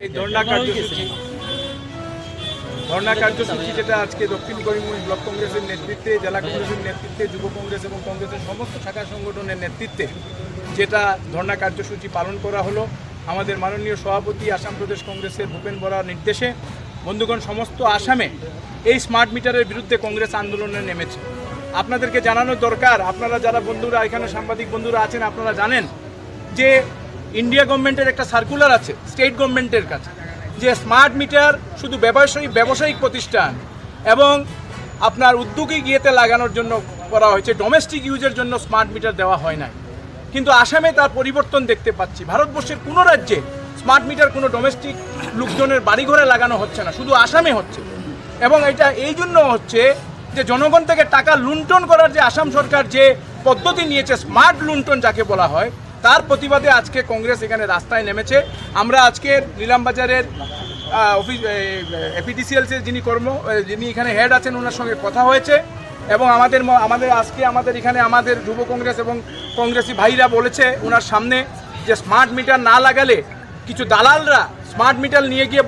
এই ধর্ণা কার্যসূচি যেটা আজকে দক্ষিণ করিমগঞ্জ ব্লক কংগ্রেসের নেতৃত্বে, জেলা কংগ্রেসের নেতৃত্বে, যুব কংগ্রেস এবং কংগ্রেসের সমস্ত শাখা সংগঠনের নেতৃত্বে যেটা ধর্ণা কার্যসূচি পালন করা হলো, আমাদের মাননীয় সভাপতি আসাম প্রদেশ কংগ্রেসের ভূপেন বরার নির্দেশে বন্ধুগণ সমস্ত আসামে এই স্মার্ট মিটারের বিরুদ্ধে কংগ্রেস আন্দোলনে নেমেছে। আপনাদেরকে জানানো দরকার, আপনারা যারা বন্ধুরা এখানে সাংবাদিক বন্ধুরা আছেন, আপনারা জানেন যে ইন্ডিয়া গভর্নমেন্টের একটা সার্কুলার আছে স্টেট গভর্নমেন্টের কাছে, যে স্মার্ট মিটার শুধু ব্যবসায়িক প্রতিষ্ঠান এবং আপনার উদ্যোগী গিয়েতে লাগানোর জন্য করা হয়েছে, ডোমেস্টিক ইউজের জন্য স্মার্ট মিটার দেওয়া হয় না। কিন্তু আসামে তার পরিবর্তন দেখতে পাচ্ছি। ভারতবর্ষের কোনো রাজ্যে স্মার্ট মিটার কোনো ডোমেস্টিক লোকজনের বাড়িঘরে লাগানো হচ্ছে না, শুধু আসামে হচ্ছে। এবং এটা এই জন্য হচ্ছে যে জনগণ থেকে টাকা লুণ্ঠন করার যে আসাম সরকার যে পদ্ধতি নিয়েছে, স্মার্ট লুণ্ঠন যাকে বলা হয়, তার প্রতিবাদে আজকে কংগ্রেস এখানে রাস্তায় নেমেছে। আমরা আজকের নিলামবাজারের অফিস এপিডিসিএলসের যিনি এখানে হেড আছেন, ওনার সঙ্গে কথা হয়েছে এবং আমাদের এখানে আমাদের যুব কংগ্রেস এবং কংগ্রেসি ভাইরা বলেছে ওনার সামনে যে স্মার্ট মিটার না লাগালে কিছু দালালরা স্মার্ট মিটার নিয়ে গিয়ে